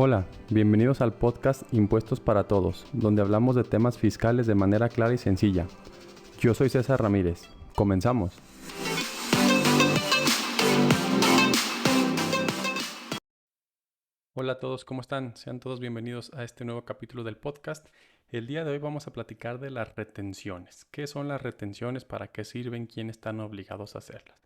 Hola, bienvenidos al podcast Impuestos para Todos, donde hablamos de temas fiscales de manera clara y sencilla. Yo soy César Ramírez. Comenzamos. Hola a todos, ¿cómo están? Sean todos bienvenidos a este nuevo capítulo del podcast. El día de hoy vamos a platicar de las retenciones. ¿Qué son las retenciones? ¿Para qué sirven? ¿Quiénes están obligados a hacerlas?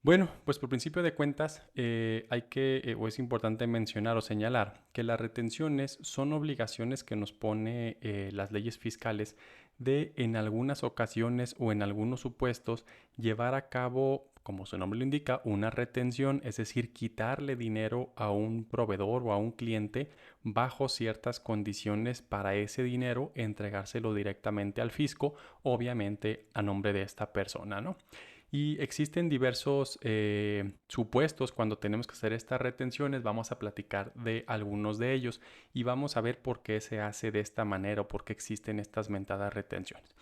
Bueno, pues por principio de cuentas es importante mencionar o señalar que las retenciones son obligaciones que nos pone las leyes fiscales de en algunas ocasiones o en algunos supuestos llevar a cabo, como su nombre lo indica, una retención, es decir, quitarle dinero a un proveedor o a un cliente bajo ciertas condiciones para ese dinero entregárselo directamente al fisco, obviamente a nombre de esta persona, ¿no? Y existen diversos supuestos cuando tenemos que hacer estas retenciones. Vamos a platicar de algunos de ellos y vamos a ver por qué se hace de esta manera o por qué existen estas mentadas retenciones.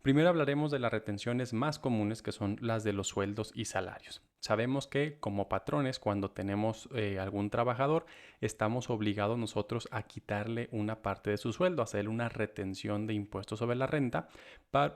Primero hablaremos de las retenciones más comunes, que son las de los sueldos y salarios. Sabemos que como patrones, cuando tenemos algún trabajador, estamos obligados nosotros a quitarle una parte de su sueldo, a hacerle una retención de impuestos sobre la renta,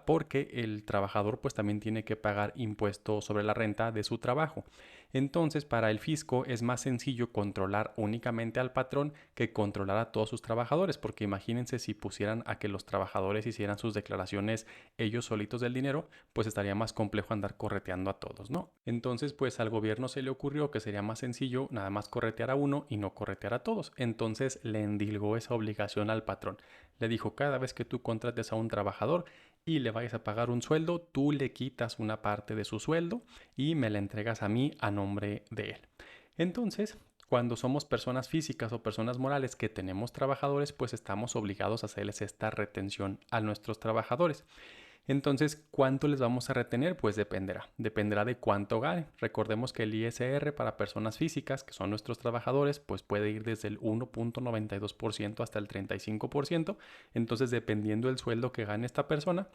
porque el trabajador pues también tiene que pagar impuestos sobre la renta de su trabajo. Entonces, para el fisco es más sencillo controlar únicamente al patrón que controlar a todos sus trabajadores, porque imagínense si pusieran a que los trabajadores hicieran sus declaraciones ellos solitos del dinero, pues estaría más complejo andar correteando a todos, ¿no? Entonces, pues al gobierno se le ocurrió que sería más sencillo nada más corretear a uno y no corretear a todos. Entonces le endilgó esa obligación al patrón. Le dijo, cada vez que tú contrates a un trabajador y le vayas a pagar un sueldo, tú le quitas una parte de su sueldo y me la entregas a mí a nombre de él. Entonces, cuando somos personas físicas o personas morales que tenemos trabajadores, pues estamos obligados a hacerles esta retención a nuestros trabajadores. Entonces, ¿cuánto les vamos a retener? Pues dependerá de cuánto ganen. Recordemos que el ISR para personas físicas, que son nuestros trabajadores, pues puede ir desde el 1.92% hasta el 35%. Entonces, dependiendo del sueldo que gane esta persona,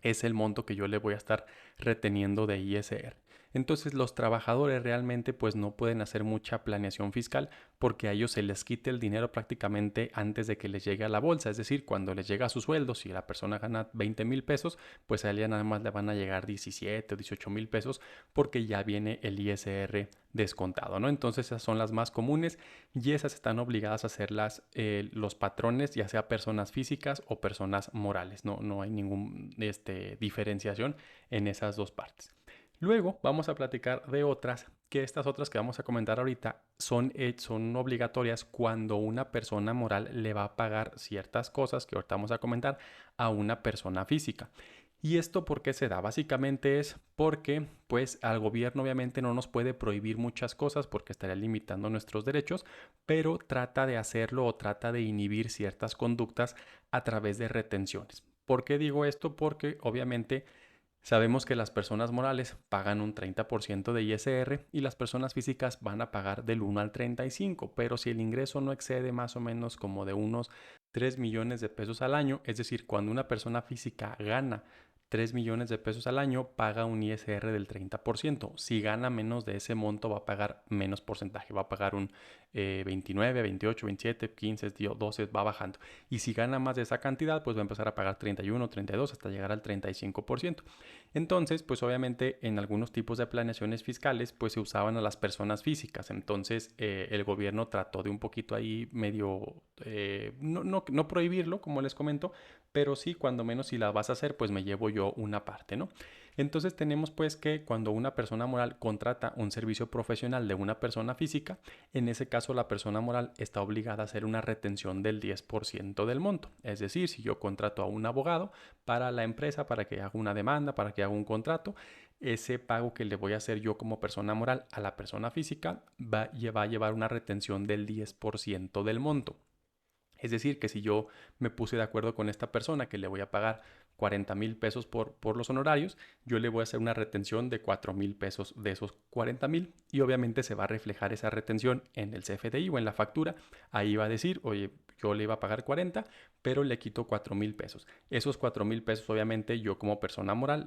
es el monto que yo le voy a estar reteniendo de ISR. Entonces los trabajadores realmente pues no pueden hacer mucha planeación fiscal porque a ellos se les quite el dinero prácticamente antes de que les llegue a la bolsa. Es decir, cuando les llega a su sueldo, si la persona gana 20,000 pesos, pues a ella nada más le van a llegar 17 o 18,000 pesos porque ya viene el ISR descontado, ¿no? Entonces esas son las más comunes y esas están obligadas a hacerlas los patrones, ya sea personas físicas o personas morales. No hay ninguna diferenciación en esas dos partes. Luego vamos a platicar de otras, que estas otras que vamos a comentar ahorita son obligatorias cuando una persona moral le va a pagar ciertas cosas que ahorita vamos a comentar a una persona física. ¿Y esto por qué se da? Básicamente es porque pues al gobierno obviamente no nos puede prohibir muchas cosas porque estaría limitando nuestros derechos, pero trata de hacerlo o trata de inhibir ciertas conductas a través de retenciones. ¿Por qué digo esto? Porque obviamente sabemos que las personas morales pagan un 30% de ISR y las personas físicas van a pagar del 1 al 35%, pero si el ingreso no excede más o menos como de unos 3 millones de pesos al año, es decir, cuando una persona física gana 3 millones de pesos al año, paga un ISR del 30%. Si gana menos de ese monto, va a pagar menos porcentaje, va a pagar un 29, 28, 27, 15, 12, va bajando. Y si gana más de esa cantidad, pues va a empezar a pagar 31, 32 hasta llegar al 35%. Entonces, pues obviamente en algunos tipos de planeaciones fiscales, pues se usaban a las personas físicas. Entonces, el gobierno trató de un poquito ahí medio, no prohibirlo, como les comento, pero sí, cuando menos si la vas a hacer, pues me llevo yo una parte, ¿no? Entonces tenemos pues que cuando una persona moral contrata un servicio profesional de una persona física, en ese caso la persona moral está obligada a hacer una retención del 10% del monto. Es decir, si yo contrato a un abogado para la empresa, para que haga una demanda, para que haga un contrato, ese pago que le voy a hacer yo como persona moral a la persona física va a llevar una retención del 10% del monto. Es decir, que si yo me puse de acuerdo con esta persona que le voy a pagar 40,000 pesos por los honorarios, yo le voy a hacer una retención de 4,000 pesos de esos 40,000 y obviamente se va a reflejar esa retención en el CFDI o en la factura. Ahí va a decir, oye, yo le iba a pagar 40, pero le quito 4,000 pesos. Esos 4,000 pesos obviamente yo como persona moral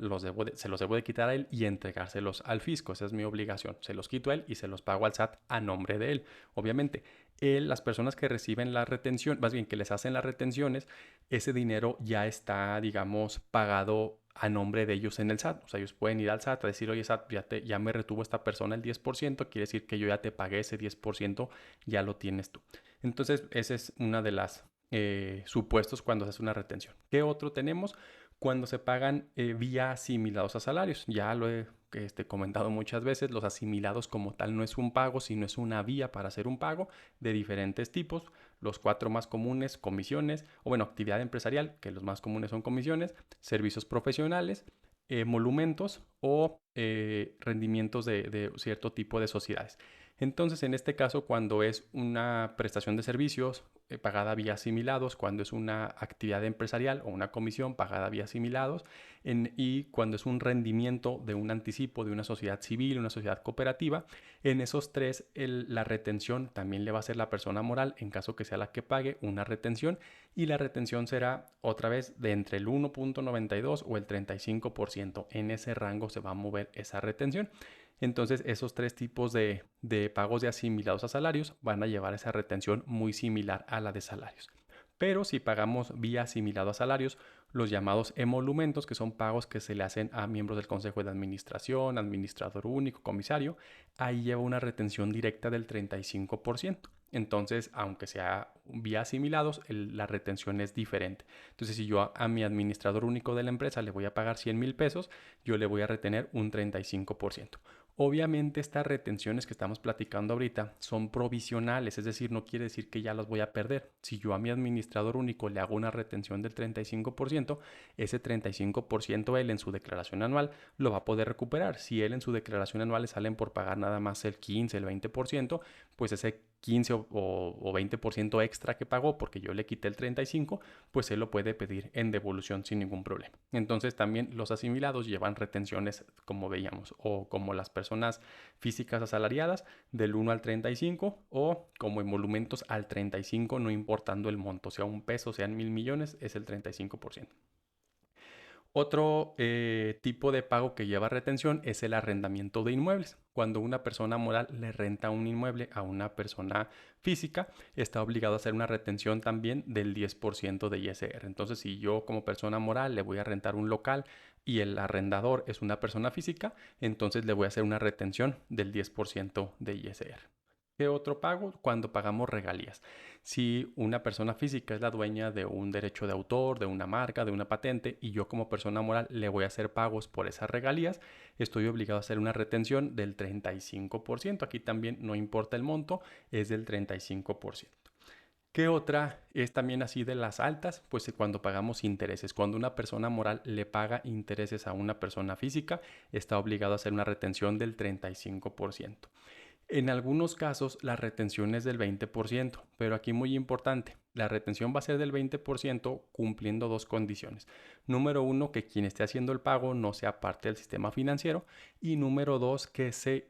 se los debo de quitar a él y entregárselos al fisco. Esa es mi obligación. Se los quito a él y se los pago al SAT a nombre de él. Obviamente Las personas que reciben la retención, más bien que les hacen las retenciones, ese dinero ya está, digamos, pagado a nombre de ellos en el SAT. O sea, ellos pueden ir al SAT a decir, oye, SAT, ya me retuvo esta persona el 10%, quiere decir que yo ya te pagué ese 10%, ya lo tienes tú. Entonces, ese es una de las supuestos cuando se hace una retención. ¿Qué otro tenemos? Cuando se pagan vía asimilados a salarios. Ya lo he comentado muchas veces, los asimilados como tal no es un pago, sino es una vía para hacer un pago de diferentes tipos. Los 4 más comunes, comisiones, o bueno, actividad empresarial, que los más comunes son comisiones, servicios profesionales, emolumentos o rendimientos de cierto tipo de sociedades. Entonces, en este caso, cuando es una prestación de servicios pagada vía asimilados, cuando es una actividad empresarial o una comisión pagada vía asimilados, y cuando es un rendimiento de un anticipo de una sociedad civil, una sociedad cooperativa, en esos tres la retención también le va a hacer la persona moral en caso que sea la que pague una retención, y la retención será otra vez de entre el 1.92 o el 35%. En ese rango se va a mover esa retención. Entonces, esos tres tipos de pagos de asimilados a salarios van a llevar esa retención muy similar a la de salarios. Pero si pagamos vía asimilado a salarios, los llamados emolumentos, que son pagos que se le hacen a miembros del Consejo de Administración, administrador único, comisario, ahí lleva una retención directa del 35%. Entonces, aunque sea vía asimilados, la retención es diferente. Entonces, si yo a mi administrador único de la empresa le voy a pagar 100,000 pesos, yo le voy a retener un 35%. Obviamente estas retenciones que estamos platicando ahorita son provisionales, es decir, no quiere decir que ya las voy a perder. Si yo a mi administrador único le hago una retención del 35%, ese 35% él en su declaración anual lo va a poder recuperar. Si él en su declaración anual le salen por pagar nada más el 15, el 20%, pues ese 15 o 20% extra que pagó porque yo le quité el 35%, pues él lo puede pedir en devolución sin ningún problema. Entonces también los asimilados llevan retenciones, como veíamos, o como las personas físicas asalariadas del 1 al 35, o como emolumentos al 35, no importando el monto, sea un peso, sean 1,000,000,000, es el 35%. Otro tipo de pago que lleva retención es el arrendamiento de inmuebles. Cuando una persona moral le renta un inmueble a una persona física, está obligado a hacer una retención también del 10% de ISR. Entonces, si yo como persona moral le voy a rentar un local y el arrendador es una persona física, entonces le voy a hacer una retención del 10% de ISR. ¿Qué otro pago? Cuando pagamos regalías. Si una persona física es la dueña de un derecho de autor, de una marca, de una patente, y yo como persona moral le voy a hacer pagos por esas regalías, estoy obligado a hacer una retención del 35%. Aquí también no importa el monto, es del 35%. ¿Qué otra es también así de las altas? Pues cuando pagamos intereses. Cuando una persona moral le paga intereses a una persona física, está obligado a hacer una retención del 35%. En algunos casos la retención es del 20%, pero aquí muy importante, la retención va a ser del 20% cumpliendo dos condiciones. Número uno, que quien esté haciendo el pago no sea parte del sistema financiero, y número dos, que ese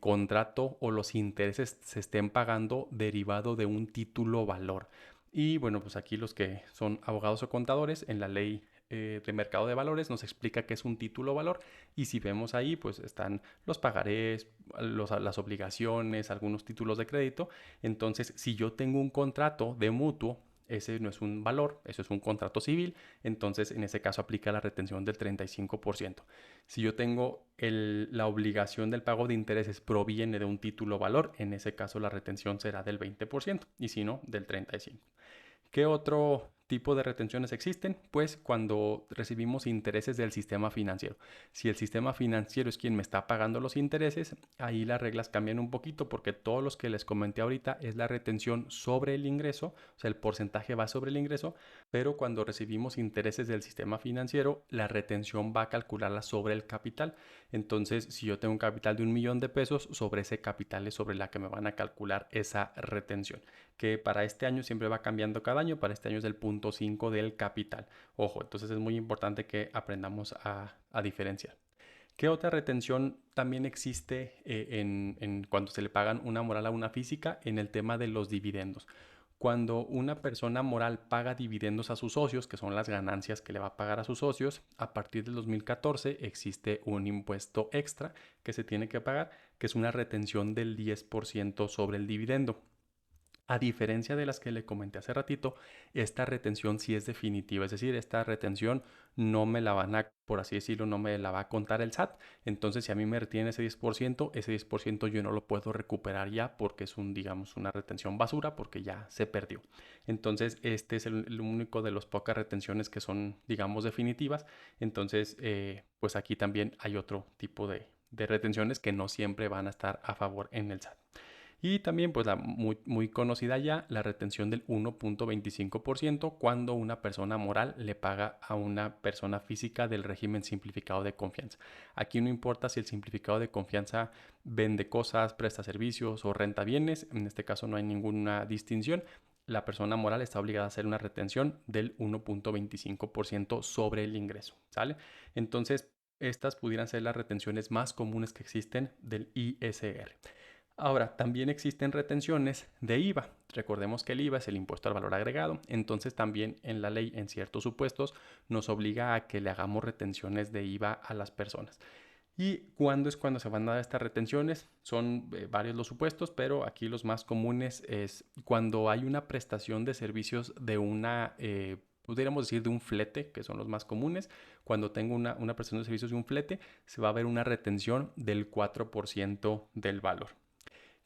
contrato o los intereses se estén pagando derivado de un título valor. Y bueno, pues aquí los que son abogados o contadores en la ley de mercado de valores nos explica qué es un título valor, y si vemos ahí pues están los pagarés, las obligaciones, algunos títulos de crédito. Entonces, si yo tengo un contrato de mutuo, ese no es un valor, eso es un contrato civil, entonces en ese caso aplica la retención del 35%. Si yo tengo la obligación del pago de intereses proviene de un título valor, en ese caso la retención será del 20%, y si no, del 35%. ¿Qué otro tipo de retenciones existen? Pues cuando recibimos intereses del sistema financiero. Si el sistema financiero es quien me está pagando los intereses, ahí las reglas cambian un poquito porque todos los que les comenté ahorita es la retención sobre el ingreso, o sea, el porcentaje va sobre el ingreso, pero cuando recibimos intereses del sistema financiero, la retención va a calcularla sobre el capital. Entonces, si yo tengo un capital de 1,000,000 de pesos, sobre ese capital es sobre la que me van a calcular esa retención, que para este año siempre va cambiando cada año. Para este año es del 0.5 del capital. Ojo, entonces es muy importante que aprendamos a diferenciar. ¿Qué otra retención también existe cuando se le pagan una moral a una física? En el tema de los dividendos. Cuando una persona moral paga dividendos a sus socios, que son las ganancias que le va a pagar a sus socios, a partir del 2014 existe un impuesto extra que se tiene que pagar, que es una retención del 10% sobre el dividendo. A diferencia de las que le comenté hace ratito, esta retención sí es definitiva, es decir, esta retención no me la van a, por así decirlo, no me la va a contar el SAT. Entonces, si a mí me retiene ese 10% yo no lo puedo recuperar ya porque es digamos, una retención basura porque ya se perdió. Entonces, este es el único de las pocas retenciones que son, digamos, definitivas. Entonces, pues aquí también hay otro tipo de retenciones que no siempre van a estar a favor en el SAT. Y también, pues la muy conocida ya, la retención del 1.25% cuando una persona moral le paga a una persona física del régimen simplificado de confianza. Aquí no importa si el simplificado de confianza vende cosas, presta servicios o renta bienes, en este caso no hay ninguna distinción. La persona moral está obligada a hacer una retención del 1.25% sobre el ingreso, ¿sale? Entonces, estas pudieran ser las retenciones más comunes que existen del ISR. Ahora, también existen retenciones de IVA. Recordemos que el IVA es el impuesto al valor agregado, entonces también en la ley, en ciertos supuestos, nos obliga a que le hagamos retenciones de IVA a las personas. ¿Y cuándo es cuando se van a dar estas retenciones? Son varios los supuestos, pero aquí los más comunes es cuando hay una prestación de servicios de pudiéramos decir de un flete, que son los más comunes. Cuando tengo una prestación de servicios de un flete, se va a ver una retención del 4% del valor.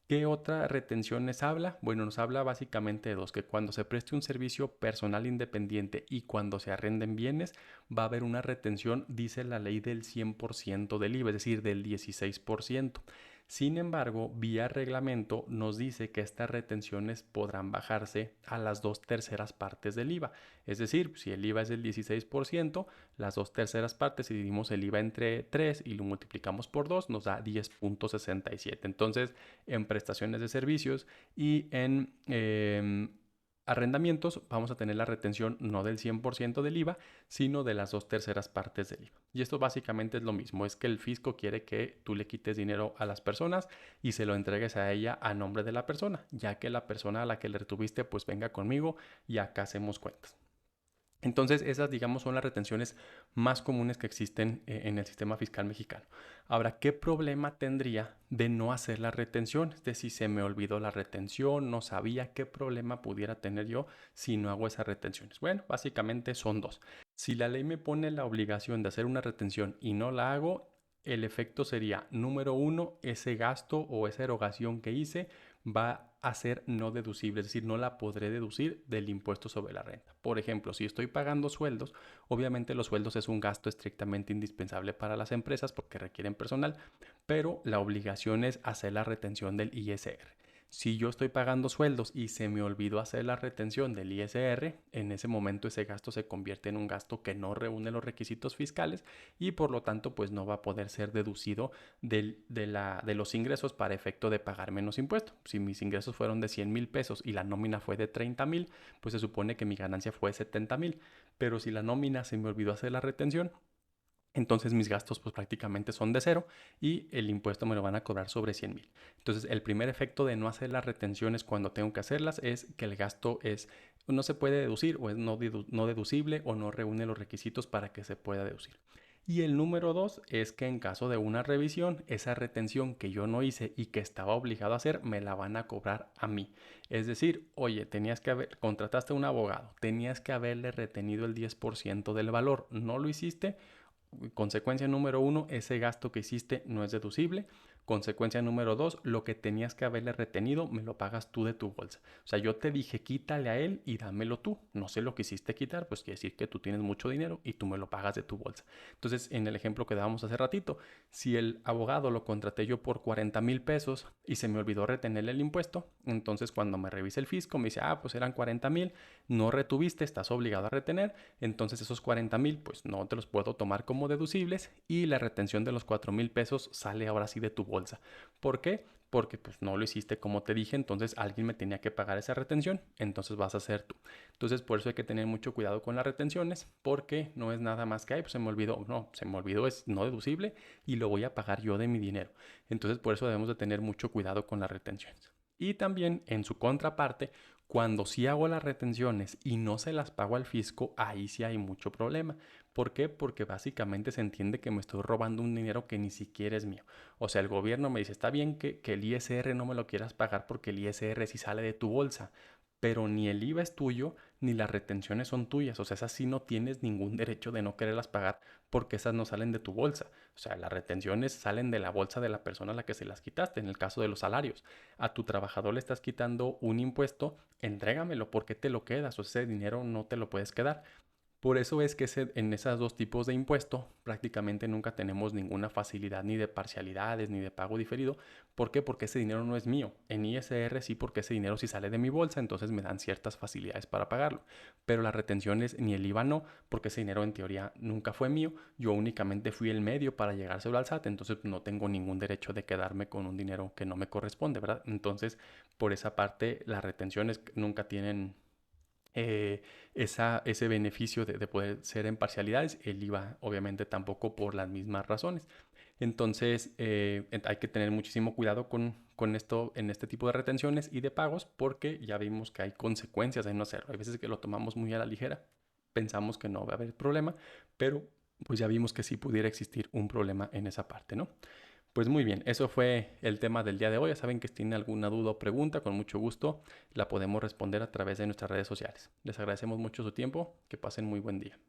¿Qué otra retención nos habla? Bueno, nos habla básicamente de dos, que cuando se preste un servicio personal independiente y cuando se arrenden bienes, va a haber una retención, dice la ley, del 100% del IVA, es decir, del 16%. Sin embargo, vía reglamento nos dice que estas retenciones podrán bajarse a las 2/3 partes del IVA. Es decir, si el IVA es del 16%, las 2/3 partes, si dividimos el IVA entre 3 y lo multiplicamos por 2, nos da 10.67. Entonces, en prestaciones de servicios y en arrendamientos vamos a tener la retención no del 100% del IVA, sino de las 2/3 partes del IVA. Y esto básicamente es lo mismo, es que el fisco quiere que tú le quites dinero a las personas y se lo entregues a ella a nombre de la persona, ya que la persona a la que le retuviste pues venga conmigo y acá hacemos cuentas. Entonces, esas, digamos, son las retenciones más comunes que existen en el sistema fiscal mexicano. Ahora, ¿qué problema tendría de no hacer la retención? De si se me olvidó la retención, no sabía qué problema pudiera tener yo si no hago esas retenciones. Bueno, básicamente son dos. Si la ley me pone la obligación de hacer una retención y no la hago, el efecto sería, número uno, ese gasto o esa erogación que hice va a ser no deducible, es decir, no la podré deducir del impuesto sobre la renta. Por ejemplo, si estoy pagando sueldos, obviamente los sueldos es un gasto estrictamente indispensable para las empresas porque requieren personal, pero la obligación es hacer la retención del ISR. Si yo estoy pagando sueldos y se me olvidó hacer la retención del ISR, en ese momento ese gasto se convierte en un gasto que no reúne los requisitos fiscales y por lo tanto pues no va a poder ser deducido de los ingresos para efecto de pagar menos impuesto. Si mis ingresos fueron de 100,000 pesos y la nómina fue de 30,000, pues se supone que mi ganancia fue 70,000. Pero si la nómina se me olvidó hacer la retención, entonces mis gastos pues prácticamente son de cero y el impuesto me lo van a cobrar sobre 100,000. Entonces el primer efecto de no hacer las retenciones cuando tengo que hacerlas es que el gasto no se puede deducir o es no deducible o no reúne los requisitos para que se pueda deducir. Y el número dos es que en caso de una revisión, esa retención que yo no hice y que estaba obligado a hacer, me la van a cobrar a mí. Es decir, oye, contrataste a un abogado, tenías que haberle retenido el 10% del valor, no lo hiciste. Consecuencia número uno, ese gasto que hiciste no es deducible. Consecuencia número dos, lo que tenías que haberle retenido me lo pagas tú de tu bolsa. O sea, yo te dije quítale a él y dámelo tú. No sé lo que hiciste quitar, pues quiere decir que tú tienes mucho dinero y tú me lo pagas de tu bolsa. Entonces, en el ejemplo que dábamos hace ratito, si el abogado lo contraté yo por 40,000 pesos y se me olvidó retenerle el impuesto, entonces cuando me revise el fisco me dice, pues eran 40,000, no retuviste, estás obligado a retener, entonces esos 40,000 pues no te los puedo tomar como deducibles y la retención de los 4,000 pesos sale ahora sí de tu bolsa. ¿Por qué? Porque pues no lo hiciste como te dije, entonces alguien me tenía que pagar esa retención, entonces vas a ser tú. Entonces por eso hay que tener mucho cuidado con las retenciones, porque no es nada más que, pues se me olvidó, no, se me olvidó, es no deducible y lo voy a pagar yo de mi dinero. Entonces por eso debemos de tener mucho cuidado con las retenciones. Y también en su contraparte, cuando sí hago las retenciones y no se las pago al fisco, ahí sí hay mucho problema. ¿Por qué? Porque básicamente se entiende que me estoy robando un dinero que ni siquiera es mío. O sea, el gobierno me dice, está bien que el ISR no me lo quieras pagar porque el ISR sí sale de tu bolsa, pero ni el IVA es tuyo, ni las retenciones son tuyas. O sea, esas sí no tienes ningún derecho de no quererlas pagar porque esas no salen de tu bolsa. O sea, las retenciones salen de la bolsa de la persona a la que se las quitaste, en el caso de los salarios. A tu trabajador le estás quitando un impuesto, entrégamelo, ¿por qué te lo quedas? O sea, ese dinero no te lo puedes quedar. Por eso es que en esos dos tipos de impuesto prácticamente nunca tenemos ninguna facilidad ni de parcialidades ni de pago diferido. ¿Por qué? Porque ese dinero no es mío. En ISR sí, porque ese dinero sí sale de mi bolsa, entonces me dan ciertas facilidades para pagarlo. Pero las retenciones ni el IVA no, porque ese dinero en teoría nunca fue mío. Yo únicamente fui el medio para llegárselo al SAT, entonces no tengo ningún derecho de quedarme con un dinero que no me corresponde, ¿verdad? Entonces, por esa parte, las retenciones nunca tienen eh, ese beneficio de poder ser en parcialidades. El IVA obviamente tampoco por las mismas razones. Entonces hay que tener muchísimo cuidado con esto en este tipo de retenciones y de pagos porque ya vimos que hay consecuencias de no hacerlo. Hay veces que lo tomamos muy a la ligera, pensamos que no va a haber problema, pero pues ya vimos que sí pudiera existir un problema en esa parte, ¿no? Pues muy bien, eso fue el tema del día de hoy. Ya saben que si tienen alguna duda o pregunta, con mucho gusto la podemos responder a través de nuestras redes sociales. Les agradecemos mucho su tiempo, que pasen muy buen día.